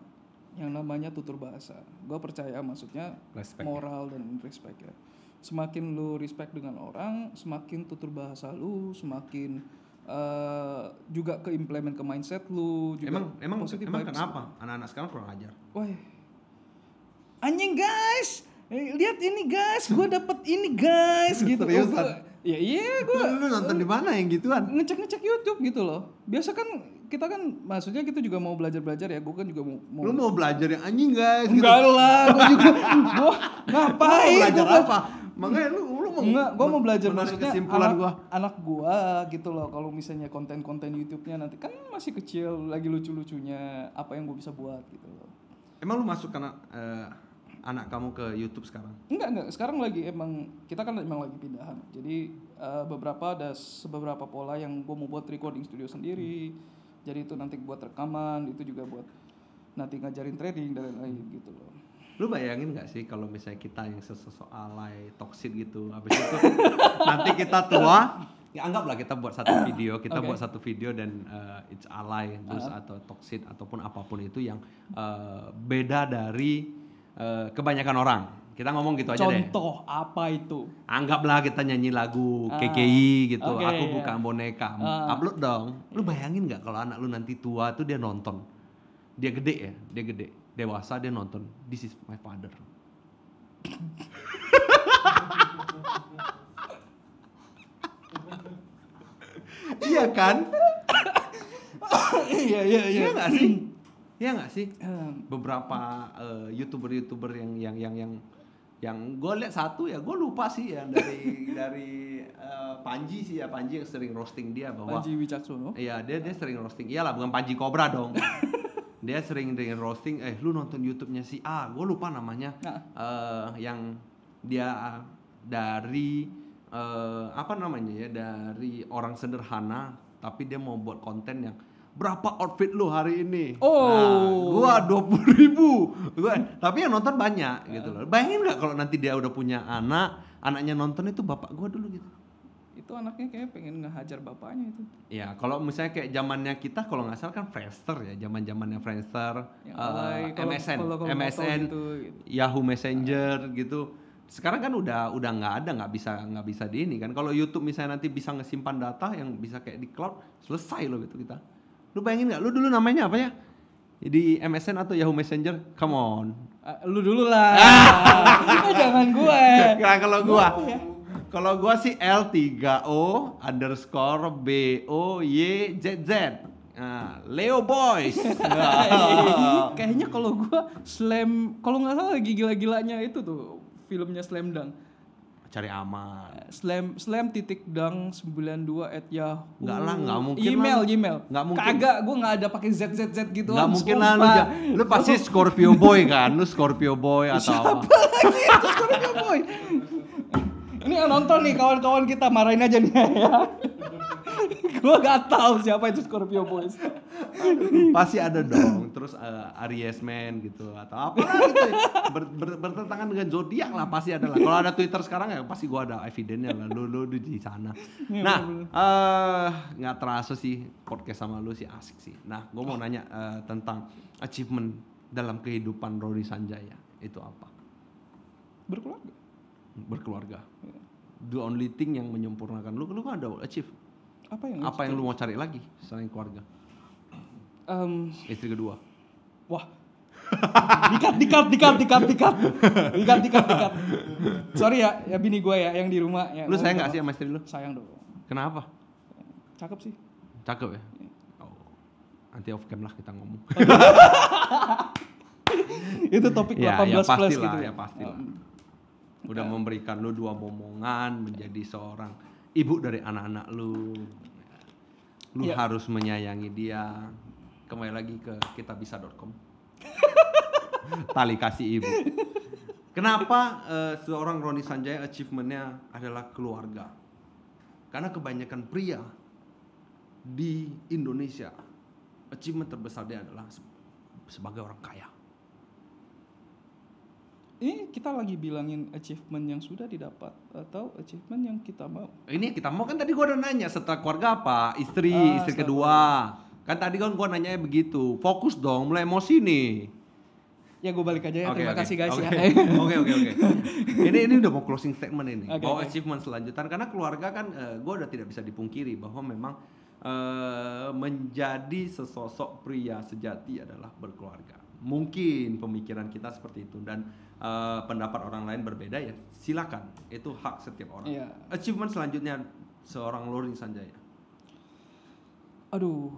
yang namanya tutur bahasa. Gue percaya maksudnya respect, moral dan respect ya. Semakin lu respect dengan orang, semakin tutur bahasa lu semakin juga ke-implement ke mindset lu juga. Emang kenapa anak-anak sekarang kurang ajar? Wah, anjing guys, lihat ini guys, gue dapet ini guys gitu. Seriusan? Ya iya gue. Lu nonton di mana yang gituan? Ngecek YouTube gitu loh. Biasa kan kita kan maksudnya kita juga mau belajar ya. Gue kan juga mau. Lu mau belajar yang anjing guys? Enggak gitu. Lah, gue juga. Gue ngapain? Mau belajar apa? Makanya lu mau. Enggak, gue mau belajar maksudnya anak gue gitu loh. Kalau misalnya konten-konten YouTube-nya nanti kan masih kecil, lagi lucu-lucunya. Apa yang gue bisa buat gitu loh. Emang lu masuk karena anak kamu ke YouTube sekarang? Enggak. Sekarang lagi kita kan emang lagi pindahan. Jadi beberapa pola yang gue mau buat recording studio sendiri. Jadi itu nanti buat rekaman, itu juga buat nanti ngajarin trading dan lain-lain gitu loh. Lu bayangin gak sih kalau misalnya kita yang sosok alay, toxic gitu, habis itu nanti kita tua, ya anggaplah kita buat satu video, buat satu video dan it's alay terus atau toxic ataupun apapun itu yang beda dari kebanyakan orang. Kita ngomong gitu aja deh. Contoh apa itu? Anggaplah kita nyanyi lagu KKI gitu. Aku bukan boneka. Upload dong. Lu bayangin gak kalau anak lu nanti tua tuh dia nonton. Dia gede. Dewasa dia nonton. This is my father. Iya kan? Iya. Iya gak sih? Iya nggak sih? Beberapa YouTuber yang gue lihat satu ya, gue lupa sih ya dari Panji sih ya, Panji yang sering roasting dia bahwa Panji Wicaksono. Iya, dia sering roasting. Iyalah, bukan Panji Cobra dong. Dia sering dengan roasting, lu nonton YouTube-nya si A, gue lupa namanya. Yang dia dari dari orang sederhana tapi dia mau buat konten yang berapa outfit lu hari ini? Gua 20.000. Tapi yang nonton banyak gitu loh. Bayangin nggak kalau nanti dia udah punya anaknya nonton itu bapak gua dulu gitu. Itu anaknya kayak pengen ngehajar bapaknya itu. Ya, kalau misalnya kayak zamannya kita kalau nggak salah kan Friendster ya, zaman-zamannya Friendster, MSN, gitu. Yahoo Messenger gitu. Sekarang kan udah nggak ada, nggak bisa di ini kan. Kalau YouTube misalnya nanti bisa ngesimpan data yang bisa kayak di cloud, selesai loh gitu kita. Lu bayangin gak? Lu dulu namanya apa ya? Di MSN atau Yahoo Messenger? Come on. Lu dulu lah. Jangan gue. Nah, kalau gua sih L3O_BOYZZ. Leo Boys. Kayaknya kalau gue Slam, kalau nggak salah lagi gila-gilanya itu tuh filmnya Slam Dunk. Cari aman. Slam titik dunk 92 @yahoo. Nggak mungkin. Gmail. Nggak mungkin. Kagak, gue nggak ada pakai ZZZ gitu. Nggak mungkin lah lu pasti Scorpio Boy kan, lu Scorpio Boy atau apa? Siapa lagi itu Scorpio Boy? Ini yang nonton nih kawan-kawan kita, marahin aja nih ya. Gue gak tahu siapa itu Scorpio Boys. Pasti ada dong. Terus Aries Man gitu atau apa gitu. Bertentangan dengan zodiak lah pasti ada lah. Kalau ada Twitter sekarang ya pasti gue ada evidennya lah. Lu di sana. Nah, nggak terasa sih podcast sama lu sih asik sih. Nah, gue mau nanya tentang achievement dalam kehidupan Roni Sanjaya itu apa? Berkeluarga. The only thing yang menyempurnakan lu kan ada achieve. Apa yang lu mau cari lagi selain keluarga? Istri kedua. Wah. Dikat. Sorry ya bini gue ya yang di rumah ya. Lu sayang enggak sih sama istri lu? Sayang dong. Kenapa? Cakep sih. Cakep ya? Oh. Nanti off cam lah kita ngomong. Itu topik 18 plus gitu ya. Pastilah. Udah memberikan lu 2 momongan menjadi seorang ibu dari anak-anak lu harus menyayangi dia. Kembali lagi ke kitabisa.com. Tali kasih ibu. Kenapa seorang Roni Sanjaya achievementnya adalah keluarga? Karena kebanyakan pria di Indonesia achievement terbesar dia adalah sebagai orang kaya. Ini kita lagi bilangin achievement yang sudah didapat atau achievement yang kita mau? Ini kita mau kan tadi gua udah nanya setelah keluarga apa? Istri kedua. Kan tadi kan gua nanya begitu. Fokus dong, mulai emosi nih. Ya gue balik aja ya. Terima kasih guys ya. Oke. Ini udah mau closing statement ini. Bahwa achievement selanjutnya karena keluarga kan gua udah tidak bisa dipungkiri bahwa memang menjadi sesosok pria sejati adalah berkeluarga. Mungkin pemikiran kita seperti itu dan pendapat orang lain berbeda ya silakan, itu hak setiap orang. Yeah. Achievement selanjutnya seorang Roni Sanjaya. Aduh,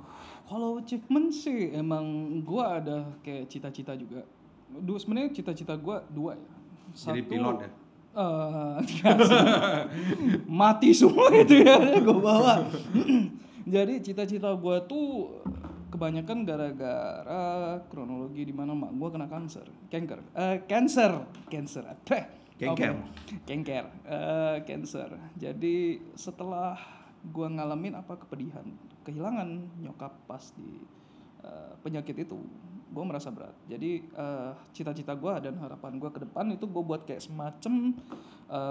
kalau achievement sih emang gue ada kayak cita-cita juga. Sebenarnya cita-cita gue 2 ya. Jadi pilot ya? Mati semua itu ya gue bawa. Jadi cita-cita gue tuh kebanyakan gara-gara kronologi di mana mak gue kena kanker. Jadi setelah gue ngalamin kepedihan, kehilangan nyokap pas di penyakit itu, gue merasa berat. Jadi cita-cita gue dan harapan gue ke depan itu gue buat kayak semacam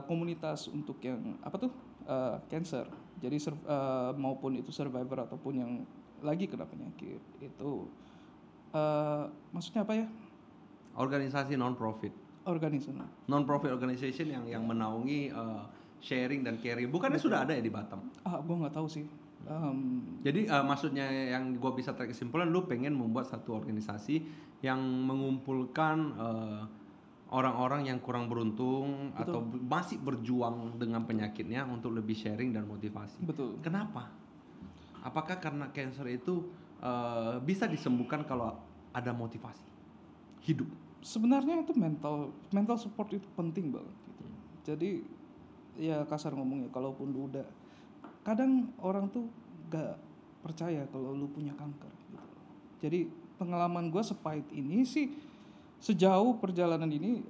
komunitas untuk yang cancer. Jadi maupun itu survivor ataupun yang lagi kena penyakit itu maksudnya apa ya? Organisasi non-profit organization yang menaungi sharing dan caring. Bukannya sudah ada ya di Batam? Gue nggak tahu sih. Jadi maksudnya yang gue bisa tarik kesimpulan, lu pengen membuat satu organisasi yang mengumpulkan orang-orang yang kurang beruntung. Betul. Atau masih berjuang dengan penyakitnya untuk lebih sharing dan motivasi. Betul. Kenapa? Apakah karena cancer itu bisa disembuhkan kalau ada motivasi hidup? Sebenarnya itu mental support itu penting banget gitu. Jadi ya kasar ngomongnya, kalaupun lu udah, kadang orang tuh gak percaya kalau lu punya kanker gitu. Jadi pengalaman gue sepahit ini sih, sejauh perjalanan ini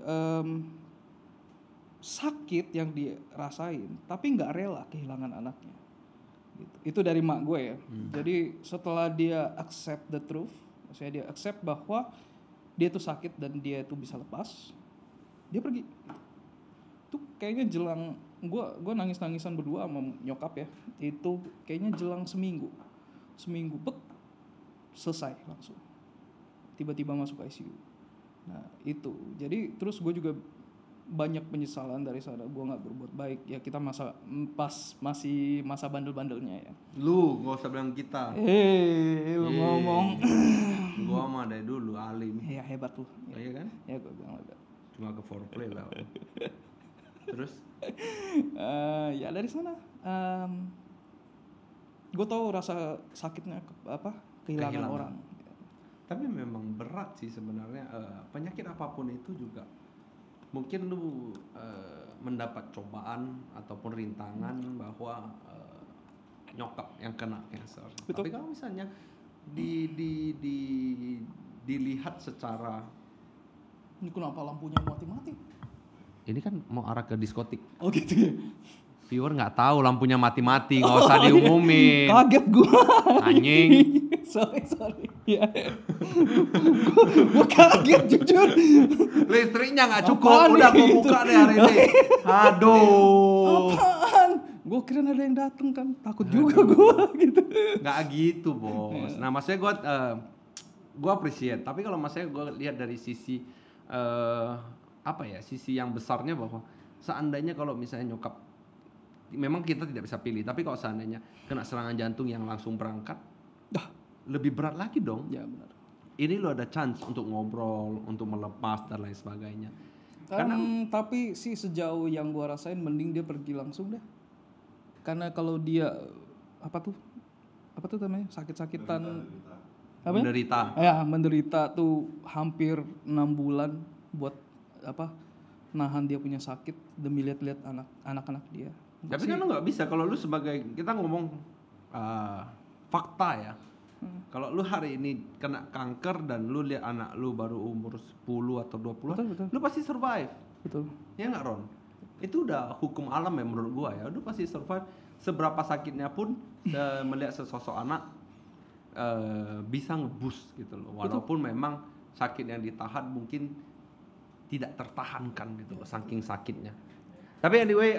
sakit yang dirasain tapi gak rela kehilangan anaknya gitu. Itu dari mak gue ya. Jadi setelah dia accept the truth, maksudnya dia accept bahwa dia tuh sakit dan dia itu bisa lepas, dia pergi. Itu kayaknya jelang gue nangis-nangisan berdua sama nyokap ya. Itu kayaknya jelang seminggu selesai langsung. Tiba-tiba masuk ICU. Nah itu, jadi terus gue juga banyak penyesalan dari sana. Gue nggak berbuat baik ya, kita masih masa bandel-bandelnya ya. Lu gak usah bilang kita. Lu ngomong. Gue mah dari dulu alim. Ya hebat lu. Iya kan? Ya gue bilang hebat. Cuma ke foreplay lah. Terus? Ya dari sana. Gue tahu rasa sakitnya kehilangan orang. Tapi memang berat sih sebenarnya, penyakit apapun itu juga mungkin lu mendapat cobaan ataupun rintangan bahwa nyokap yang kena cancer. Betul. Tapi kalau misalnya dilihat secara, ini kenapa lampunya mati-mati? ini kan mau arah ke diskotik. Oh gitu ya. Viewer nggak tahu lampunya mati-mati, nggak usah diumumin. Kaget gua. Anjing. sorry. Ya. gua kaget jujur. Listriknya nggak cukup, udah gua buka deh hari ini. Aduh. Apaan? Gua kira ada yang dateng kan, takut juga gua gitu. Nggak gitu bos. Nah maksudnya gua appreciate. Tapi kalau maksudnya gua lihat dari sisi sisi yang besarnya, bahwa seandainya kalau misalnya nyokap, memang kita tidak bisa pilih, tapi kalau seandainya kena serangan jantung yang langsung berangkat, lebih berat lagi dong. Ya benar. Ini lo ada chance untuk ngobrol, untuk melepas dan lain sebagainya. Tapi sih sejauh yang gua rasain mending dia pergi langsung deh. Karena kalau dia apa tuh namanya, sakit-sakitan, menderita. Ya menderita tuh hampir 6 bulan buat nahan dia punya sakit demi lihat-lihat anak-anak dia. Tapi kan lo nggak bisa, kalau lu sebagai, kita ngomong fakta ya. Kalau lu hari ini kena kanker dan lu lihat anak lu baru umur 10 atau 20, betul. lu pasti survive. Betul. Ya nggak Ron? Itu udah hukum alam ya menurut gua ya. Lu pasti survive. Seberapa sakitnya pun melihat sesosok anak bisa ngeboost gitu loh. Walaupun memang sakit yang ditahan mungkin tidak tertahankan gitu loh, saking sakitnya. Tapi anyway,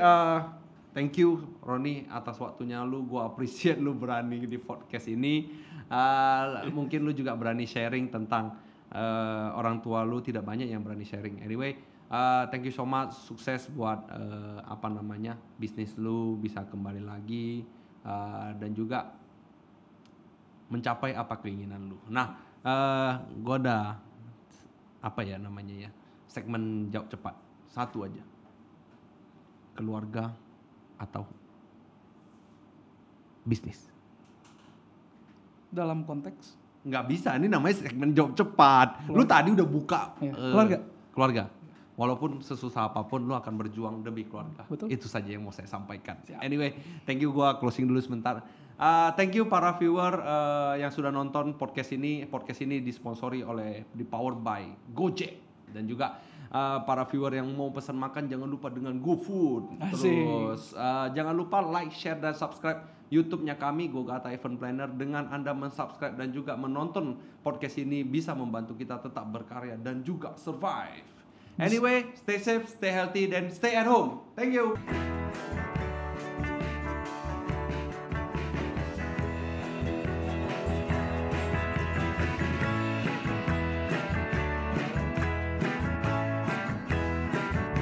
thank you Roni atas waktunya lu. Gua appreciate lu berani di podcast ini. Mungkin lu juga berani sharing tentang orang tua lu, tidak banyak yang berani sharing. Anyway, thank you so much, sukses buat bisnis lu bisa kembali lagi dan juga mencapai apa keinginan lu. Nah, gua ada segmen jawab cepat, satu aja, keluarga atau bisnis? Dalam konteks? Nggak bisa, ini namanya segmen jawab cepat. Keluarga. Lu tadi udah buka keluarga. Walaupun sesusah apapun lu akan berjuang demi keluarga. Betul. Itu saja yang mau saya sampaikan. Siap. Anyway, thank you, gua closing dulu sebentar. Thank you para viewer yang sudah nonton podcast ini. Podcast ini disponsori oleh, powered by Gojek. Dan juga para viewer yang mau pesan makan jangan lupa dengan GoFood. Terus jangan lupa like, share dan subscribe YouTube-nya kami Gogata Event Planner. Dengan Anda mensubscribe dan juga menonton podcast ini bisa membantu kita tetap berkarya dan juga survive. Anyway, stay safe, stay healthy, dan stay at home. Thank you.